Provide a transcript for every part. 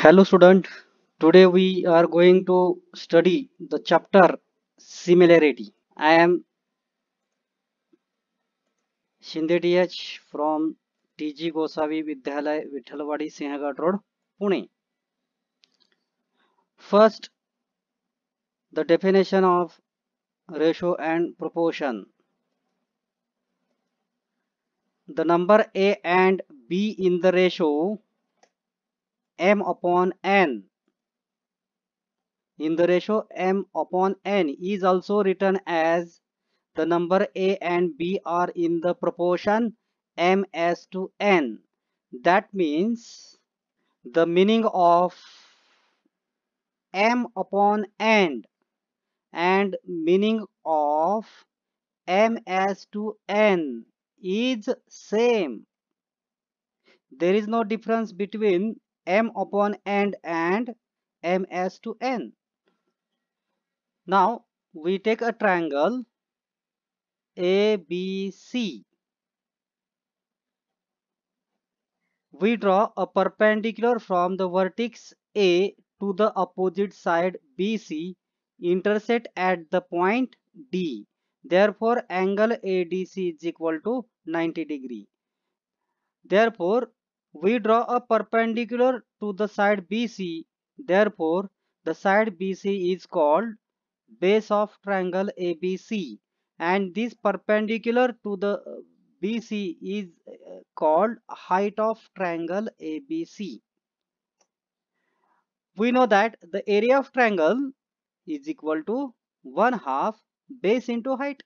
Hello student, today we are going to study the chapter similarity. I am Shinde DH from TG Gosavi Vidyalaya Vithalwadi Sinhagad Road, Pune. First, the definition of ratio and proportion. The number A and B in the ratio m upon n m upon n is also written as the number A and B are in the proportion m as to n. That means the meaning of m upon n and meaning of m as to n is same. There is no difference between m upon n and m as to n. Now we take a triangle ABC. We draw a perpendicular from the vertex A to the opposite side BC, intersect at the point D. Therefore, angle ADC is equal to 90 degree. Therefore, we draw a perpendicular to the side BC. Therefore, the side BC is called base of triangle ABC, and this perpendicular to the BC is called height of triangle ABC. We know that the area of triangle is equal to 1/2 base into height.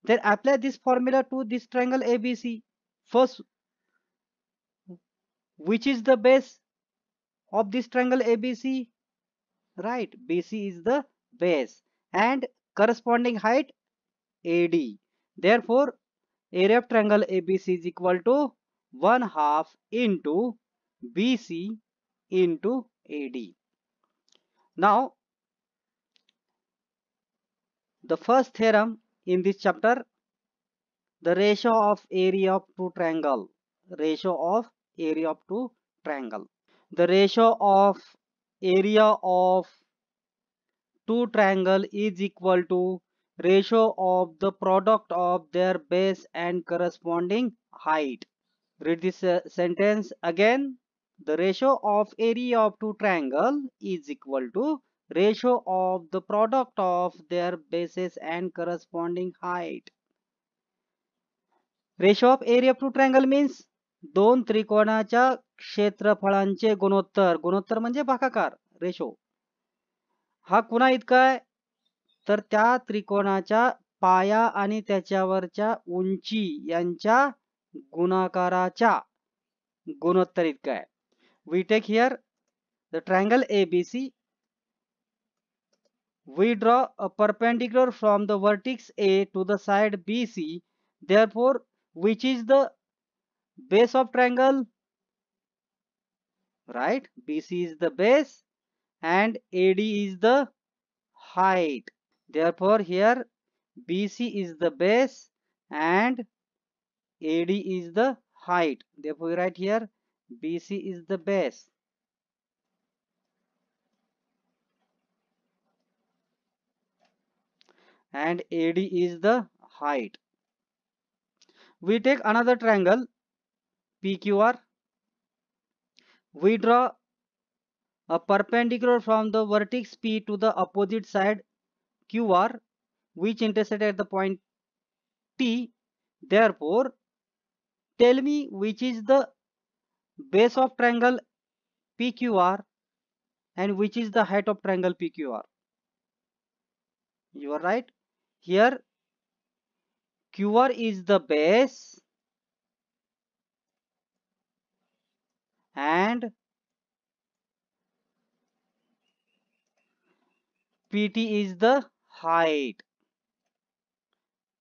Then apply this formula to this triangle ABC. First, which is the base of this triangle ABC? Right, BC is the base and corresponding height AD. Therefore, area of triangle ABC is equal to 1/2 into BC into AD. Now, the first theorem in this chapter, the ratio of area of two triangle. Ratio of area of two triangle. The ratio of area of two triangle is equal to ratio of the product of their base and corresponding height. Read this sentence again. The ratio of area of two triangle is equal to ratio of the product of their bases and corresponding height. Ratio of area of two triangle means दोन त्रिकोणाच्या क्षेत्रफळांचे गुणोत्तर. गुणोत्तर म्हणजे भागाकार. Ratio हा कुणा इतका आहे तर त्या त्रिकोणाच्या पाया आणि त्याच्यावरच्या उंची यांच्या गुणाकाराच्या गुणोत्तर इतका आहे. We take here the triangle ABC. We draw a perpendicular from the vertex A to the side BC. Therefore, which is the base of triangle? Right, BC is the base and AD is the height. Therefore, here BC is the base and AD is the height. Therefore, we write here BC is the base and AD is the height. We take another triangle PQR. We draw a perpendicular from the vertex P to the opposite side QR, which intersect at the point T. Therefore, tell me which is the base of triangle PQR and which is the height of triangle PQR. You are right. Here QR is the base and PT is the height.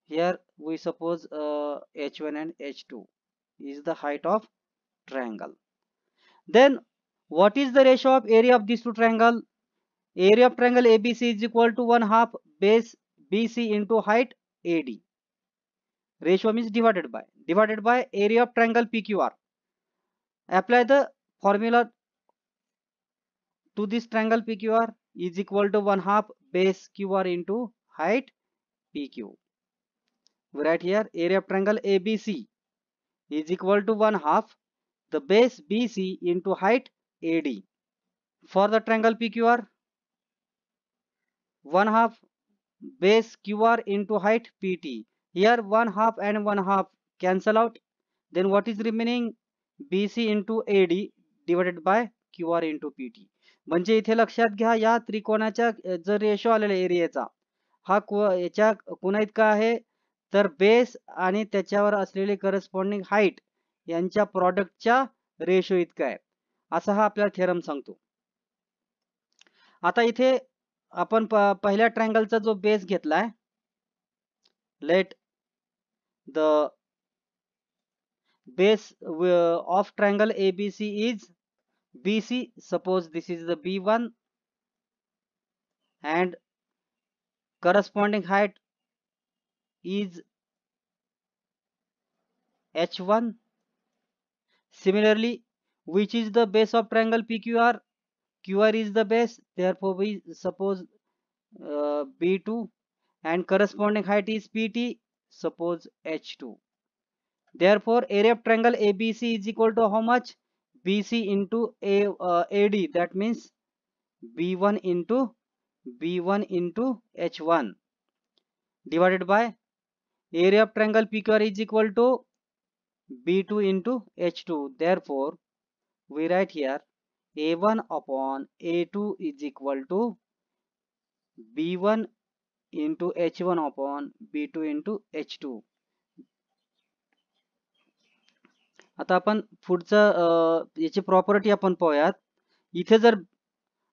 Here we suppose H1 and H2 is the height of triangle. Then what is the ratio of area of these two triangle? Area of triangle ABC is equal to 1/2 base BC into height AD. Ratio means divided by area of triangle PQR. Apply the formula to this triangle PQR is equal to 1/2 base QR into height PQ. We write here area of triangle ABC is equal to 1/2 the base BC into height AD. For the triangle PQR, 1/2 base QR into height PT. Here 1/2 and 1/2 cancel out. Then what is remaining? BC into AD divided by QR into PT. म्हणजे इथे लक्षात घ्या या त्रिकोणाच्या जर ratio आलेला एरियाचा हा याच्या कोणा इतका आहे तर बेस आणि त्याच्यावर असलेले करस्पॉन्डिंग हाईट यांच्या प्रॉडक्टच्या रेशो इतका आहे असा हा आपला थेरम सांगतो. आता इथे आपण पहिल्या ट्रायंगलचा जो बेस घेतलाय, let the base of triangle ABC is BC. Suppose this is the B1 and corresponding height is H1. Similarly, which is the base of triangle PQR? QR is the base, therefore we suppose B2 and corresponding height is PT, suppose H2. Therefore, area of triangle ABC is equal to how much? BC into AD, that means B1 into H1 divided by area of triangle PQR is equal to B2 into H2. Therefore, we write here A1 upon A2 is equal to B1 into H1 upon B2 into H2. आता आपण पुढचं याची property आपण पाहूयात. इथे जर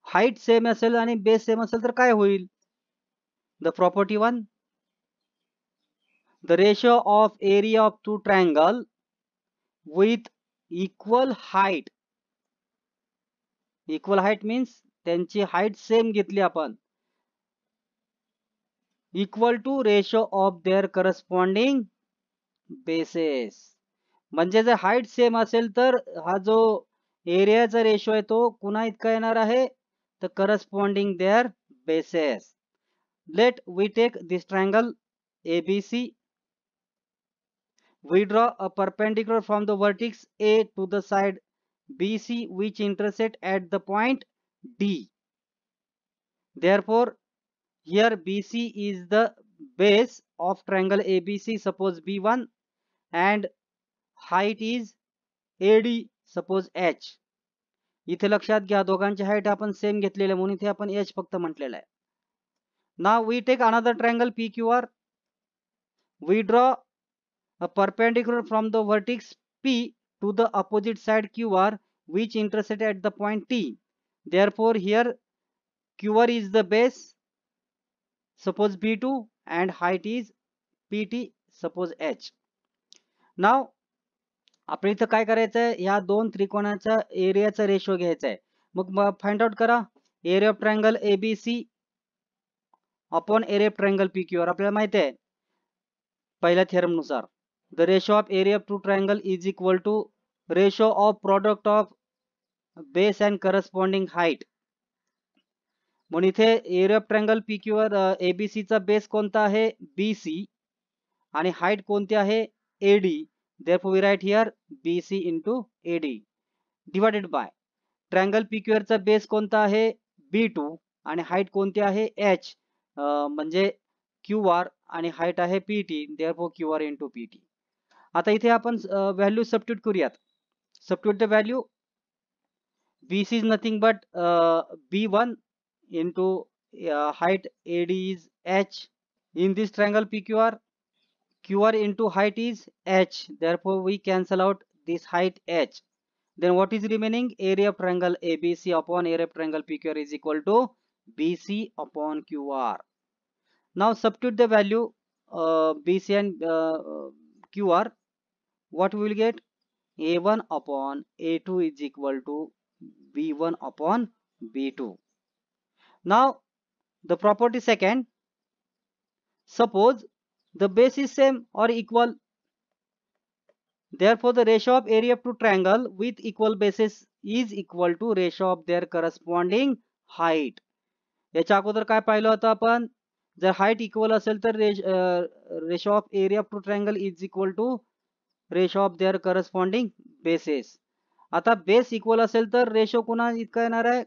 height same असेल आणि बेस सेम असेल तर काय होईल? The property 1, the ratio of area of two triangle with equal height. Equal height means त्यांची हाईट सेम घेतली आपण, equal to ratio of their corresponding bases. म्हणजे जर हाईट सेम असेल तर हा जो एरियाचा रेशो आहे तो कुणा इतका येणार आहे तर corresponding their bases. Let we take this triangle ABC. We draw a perpendicular from the vertex A to the side BC which intersect at the point D. Therefore, here BC is the base of triangle ABC, suppose B1, and height is AD, suppose H. इथे लक्षात घ्या दोघांची height आपण same घेतलेले म्हणून इथे आपण H फक्त म्हटलेला आहे. Now we take another triangle PQR. We draw a perpendicular from the vertex P to the opposite side QR which intersect at the point T. Therefore, here QR is the base, suppose B2, and height is PT, suppose H. Now आपण इथं काय करायचं आहे, या दोन त्रिकोणाच्या एरियाचा ratio घ्यायचा आहे. मग फाइंड आउट करा area of triangle ABC upon area of triangle PQR. आपल्याला माहिती आहे पहिल्या थेरम नुसार the ratio of area of two triangle is equal to ratio of product of base and corresponding height. म्हणून इथे area of triangle PQR ABC चा base कोणता आहे BC आणि हाईट कोणती आहे AD. Therefore, we write here BC into AD divided by triangle PQR चा base कोणता आहे B2 आणि हाईट कोणती आहे H म्हणजे QR आणि हाईट आहे PT. Therefore, QR into PT. आता इथे आपण व्हॅल्यू सबस्टिट्यूट करूयात. Substitute the value. BC is nothing but B1 into height AD is H. In this triangle PQR, QR into height is H. Therefore, we cancel out this height H. Then what is remaining? Area of triangle ABC upon area of triangle PQR is equal to BC upon QR. Now substitute the value BC and QR. What we will get? A1 upon A2 is equal to B1 upon B2. Now the property second. Suppose the base is same or equal. Therefore, the ratio of area of two triangle with equal bases is equal to ratio of their corresponding height. याच्या अगोदर काय पाहिलं होतं आपण, जर height equal असेल तर ratio of area of two triangle is equal to ratio of their corresponding bases. आता बेस इक्वल असेल तर रेशो कुणा इतका येणार आहे,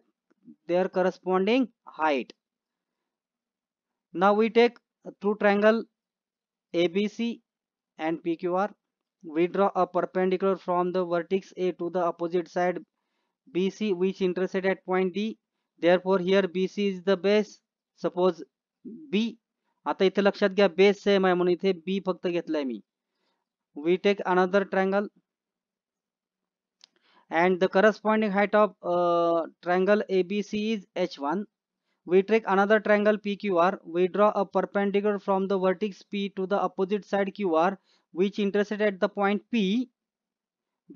their corresponding height. Now we take two triangle ABC and PQR. We draw a perpendicular from the vertex A to the opposite side BC which intersect at point D. Therefore here BC is the base. Suppose B. आता इथे लक्षात घ्या base same आहे म्हणून इथे B फक्त घेतलाय मी. We take another triangle and the corresponding height of triangle ABC is H1. We take another triangle PQR. We draw a perpendicular from the vertex P to the opposite side QR which intersect at the point P.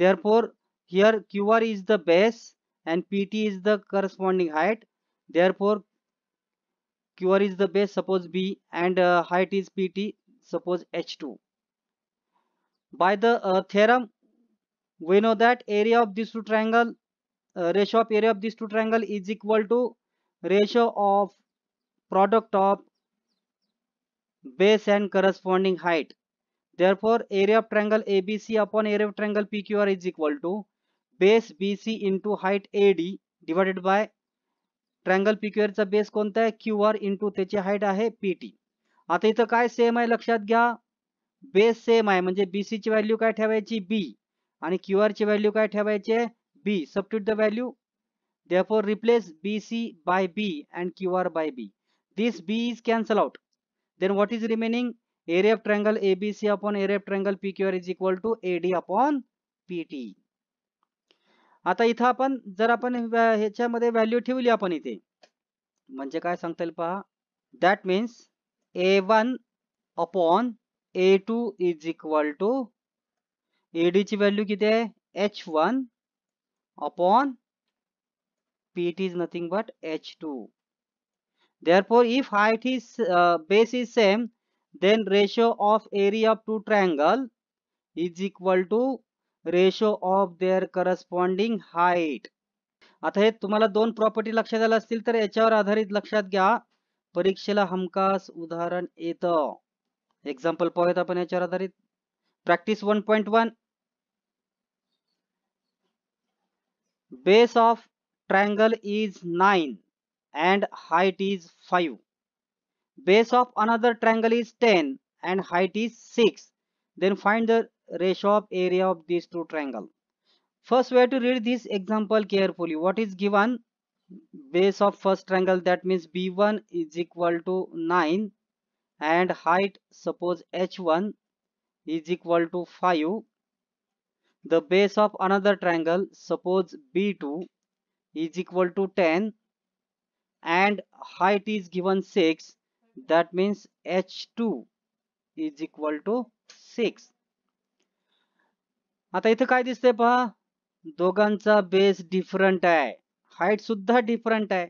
Therefore here QR is the base and PT is the corresponding height. Therefore QR is the base, suppose B, and height is PT, suppose H2. By the theorem we know that area of these two triangle, ratio of area of these two triangle is equal to ratio of product of base and corresponding height. Therefore area of triangle ABC upon area of triangle PQR is equal to base BC into height AD divided by triangle PQR चा base कोणता आहे, QR into त्याची height आहे PT. आता इथं काय same आहे लक्षात घ्या, बेस सेम आहे म्हणजे BC ची व्हॅल्यू काय ठेवायची B आणि QR ची व्हॅल्यू काय ठेवायची B. Substitute the value. Therefore replace BC by B and QR by B. This B is cancel out. Then what is remaining? Area of triangle ABC upon area of triangle PQR is equal to AD upon PT. आता इथं आपण जर आपण ह्याच्यामध्ये value ठेवली आपण इथे म्हणजे काय सांगता येईल पहा, that means A1 upon A2 is equal to AD ची व्हॅल्यू किती आहे H1 upon PT is nothing but H2. Therefore if height is base is same then ratio of area of two triangle is equal to ratio of their corresponding height. आता हे तुम्हाला दोन property लक्षात आल्या असतील तर याच्यावर आधारित लक्षात घ्या, परीक्षेला हमखास उदाहरण येतं. एक्झाम्पल पाहूयात आपण याच्यावर आधारित. Practice 1.1. Base of triangle is 9 and height is 5. Base of another triangle is 10 and height is 6. Then find the ratio of area of these two triangle. First we have to read this example carefully. What is given? Base of first triangle, that means B1 is equal to 9 and height suppose H1 is equal to 5. The base of another triangle suppose B2 is equal to 10 and height is given 6. That means H2 is equal to 6. आता इथे काय दिसतंय पहा, दोघांचा base different आहे, height सुद्धा different आहे.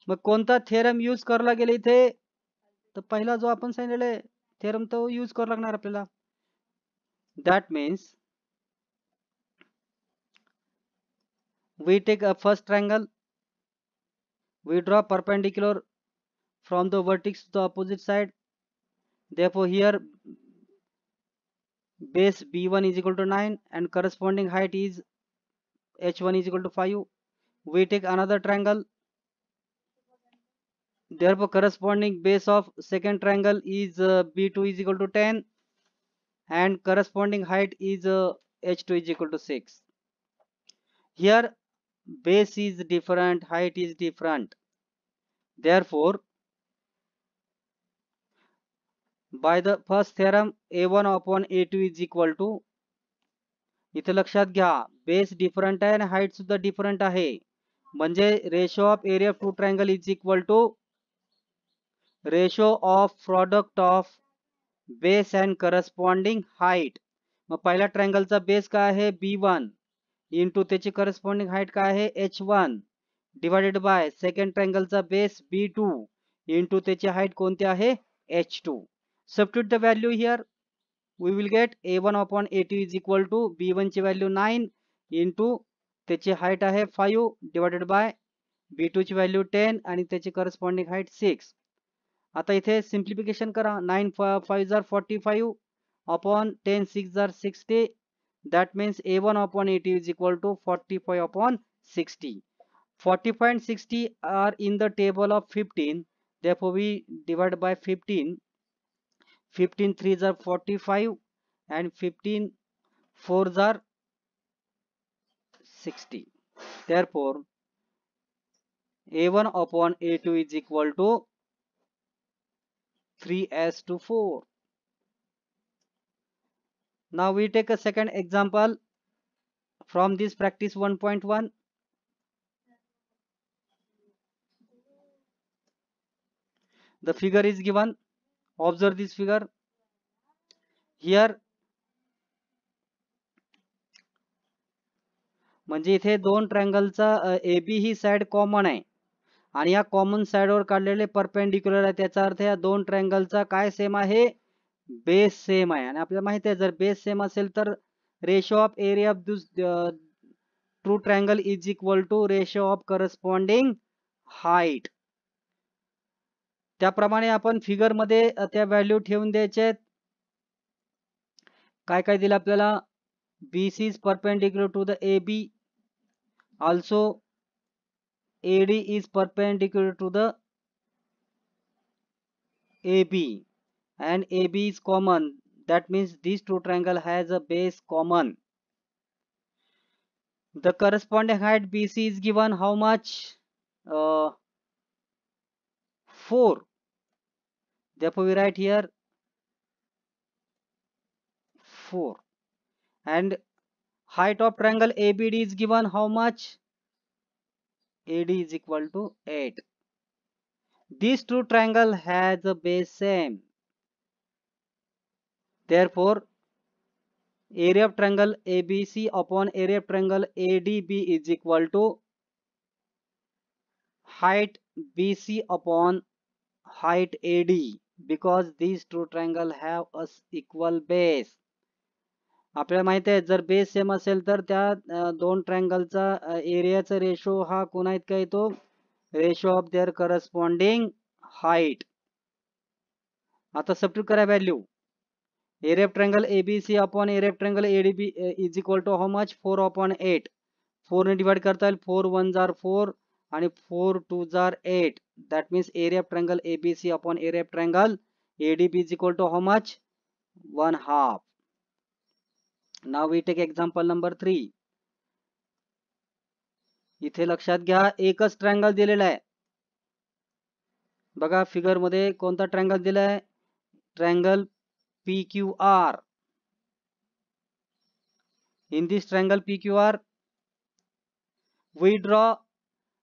मग कोणता थेरम यूज करायला गेले इथे, तर पहिला जो आपण सांगितलेला थेरम तो यूज करावा लागणार आपल्याला. That means we take a first triangle, we draw perpendicular from the vertex to the opposite side. Therefore here base B1 is equal to 9 and corresponding height is H1 is equal to 5. We take another triangle, therefore corresponding base of second triangle is B2 is equal to 10 and corresponding height is H2 is equal to 6. Here base is different, height is different. Therefore by the first theorem A1 upon A2 is equal to, इथे लक्षात घ्या base different आहे आणि height सुद्धा different आहे म्हणजे ratio of area of two triangle is equal to ratio of product of base and corresponding height. मग पहिल्या ट्रायंगलचा बेस काय आहे B1 इंटू त्याची करस्पॉन्डिंग हाईट काय आहे H1 डिवाइडेड बाय सेकंड ट्रायंगलचा बेस B2 इंटू त्याची हाईट कोणती आहे H2. Substitute the value here. We will get A1 upon A2 is equal to B1 ची value 9 into त्याची हाईट आहे 5 डिवायडेड बाय B2 ची व्हॅल्यू 10 आणि त्याची करस्पॉन्डिंग हाईट 6. आता इथे सिम्प्लिफिकेशन करा. 9 5 jar 45 upon 10 6 jar 60. That means A1 upon A2 is equal to 45 upon 60. 45 and 60 are in the table of 15. Therefore, we divide by 15. 15 3s are 45 and 15 4s are 60. Therefore, A1 upon A2 is equal to 3:4. Now we take a second example from this practice 1.1. The figure is given. Observe this figure. Here म्हणजे इथे दोन ट्रायंगलचा AB ही side common आहे आणि या common साइडवर काढलेले perpendicular आहे. त्याचा अर्थ या दोन ट्रायंगलचा काय सेम आहे? बेस सेम आहे. आणि आपल्याला माहिती आहे जर बेस सेम असेल तर ratio of area of this true triangle is equal to ratio of corresponding height. त्याप्रमाणे आपण फिगर मध्ये त्या व्हॅल्यू ठेवून द्यायचे. काय काय दिलं आपल्याला? BC is perpendicular to the AB. Also, AD is perpendicular to the AB, and AB is common. That means these two triangle has a base common. The corresponding height BC is given how much? 4. Therefore, we write here 4. And height of triangle ABD is given how much? AD is equal to 8. These two triangle has a base same. Therefore, area of triangle ABC upon area of triangle ADB is equal to height BC upon height AD, because these two triangle have a equal base. आपल्याला माहिती आहे जर base same असेल तर त्या दोन ट्रायंगलचा एरियाचा ratio हा कोणा इतका येतो? Ratio of their corresponding height. आता सबस्टिट्यूट करा value. Area of triangle ABC upon area of triangle ADB is equal to how much? 4 upon 8. 4 ने डिवाइड करता येईल. 4 1 जार 4 आणि 4 2 जार 8. That means area of triangle ABC upon area of triangle ADB is equal to how much? 1/2. Now we take example number 3. इथे लक्षात घ्या एकच triangle दिलेला आहे. बघा फिगर मध्ये कोणता ट्रायंगल दिलाय? Triangle PQR. In this triangle PQR, we draw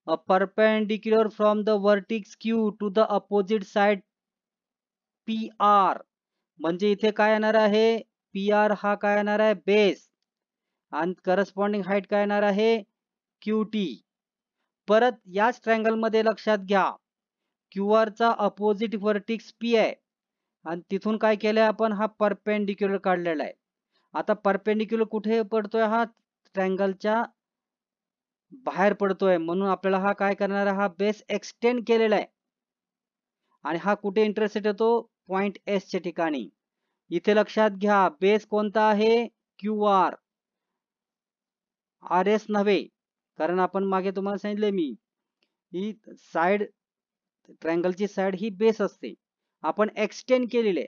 a perpendicular from the vertex Q to the opposite side PR. म्हणजे इथे काय येणार आहे? PR हा काय येणार आहे? बेस. आणि करस्पॉन्डिंग हाईट काय येणार आहे? QT. परत याच ट्रायंगल मध्ये लक्षात घ्या QR चा अपोजिट वर्टेक्स P आहे आणि तिथून काय केलंय आपण? हा परपेंडिक्युलर काढलेला आहे. आता परपेंडिक्युलर कुठे पडतोय? हा ट्रायंगलच्या बाहेर पडतोय. म्हणून आपल्याला हा काय करणार आहे? हा बेस एक्सटेंड केलेला आहे आणि हा कुठे इंटरसेक्ट होतो? पॉइंट S च्या ठिकाणी. इथे लक्षात घ्या बेस कोणता आहे? QR. RS नव्हे, कारण आपण मागे तुम्हाला सांगितले मी ही साइड ट्रायंगलची साइड ही बेस असते. आपण एक्सटेंड केलेले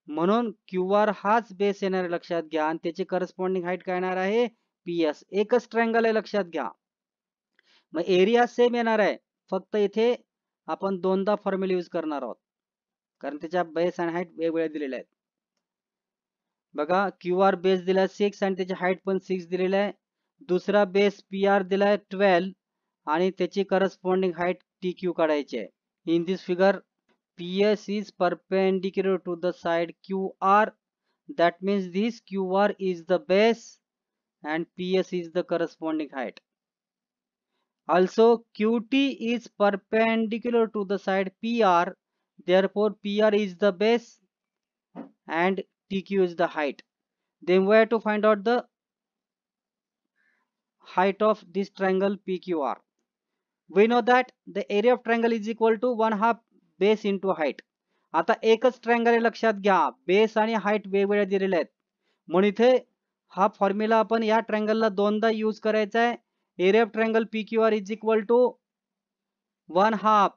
म्हणून QR हाच बेस येणार लक्षात घ्या आणि त्याची करस्पॉन्डिंग हाईट काय येणार आहे? PS. एकच ट्रायंगल आहे लक्षात घ्या. मग एरिया सेम येणार आहे, फक्त इथे आपण दोनदा फॉर्म्युला यूज करणार आहोत कारण त्याच्या बेस आणि हाईट वेगवेगळ्या दिलेल्या आहेत. बघा QR बेस दिला 6 आणि त्याची हाईट पण 6 दिलेला आहे. दुसरा बेस PR दिलाय 12 आणि त्याची करस्पॉन्डिंग हाईट TQ काढायची आहे. In this figure PS is perpendicular to the side QR. That means this QR is the base and PS is the corresponding height. Also, QT is perpendicular to the side PR. Therefore, PR is the base and TQ is the height. Then we have to find out the height of this triangle PQR. We know that the area of triangle is equal to 1/2 base into height. आता एकच triangle आहे लक्षात घ्या, base आणि height वेगवेगळ्या दिलेल्या आहेत, म्हणून इथे हा फॉर्म्युला आपण या ट्रायंगलला दोनदा यूज करायचा आहे. Area of triangle PQR is equal to 1/2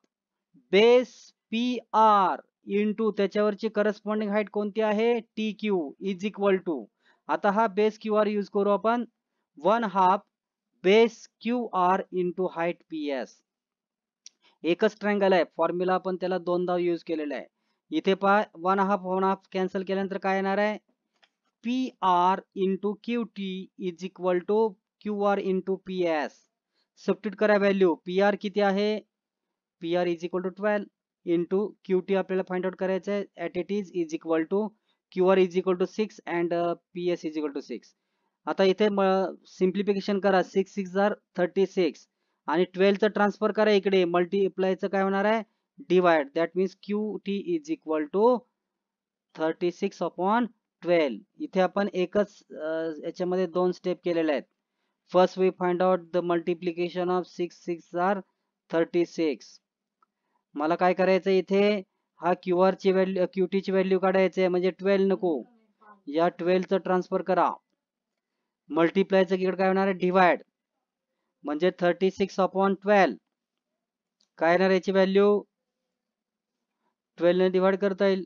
base PR into त्याच्यावरची करस्पॉन्डिंग हाईट कोणती आहे TQ इज इक्वल टू, आता हा बेस QR यूज करू आपण 1/2 base QR into height PS. एकच ट्रायंगल आहे, फॉर्म्युला आपण त्याला दोनदा यूज केलेला आहे. इथे पहा 1/2 कॅन्सल केल्यानंतर काय येणार आहे PR into QT is equal to QR into PS. Substitute करा व्हॅल्यू, PR किती आहे, PR is equal to 12 into QT आपल्याला फाइंड आउट करायचं आहे, at it is equal to QR is equal to 6 and PS is equal to 6. आता इथे simplification करा, 6 6 जार 36 आणि 12चं ट्रान्सफर करा इकडे, मल्टिप्लायचं काय होणार आहे divide, that means QT is equal to 36/12. इथे आपण एकच याच्यामध्ये दोन स्टेप केलेले आहेत. First we find out the multiplication of 6 6 जार 36. मला काय करायचं इथे हा QR ची व्हॅल्यू QT ची व्हॅल्यू काढायची आहे, म्हणजे 12 नको, या 12चं ट्रान्सफर करा, मल्टिप्लायचं इकडे काय होणार आहे डिवाइड, म्हणजे 36/12. काय येणार याची व्हॅल्यू 12 ने डिवाइड करता येईल,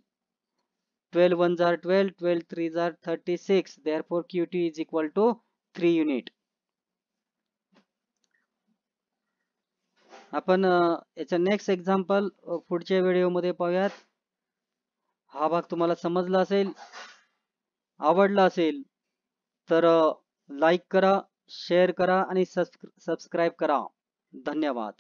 12 1 jar 12, 12 3 jar 36, therefore QT is equal to 3 unit. आपण याचा नेक्स्ट एक्झाम्पल पुढच्या व्हिडिओमध्ये पाहूयात. हा भाग तुम्हाला समजला असेल, आवडला असेल तर लाईक करा, शेअर करा आणि सबस्क्राईब करा. धन्यवाद.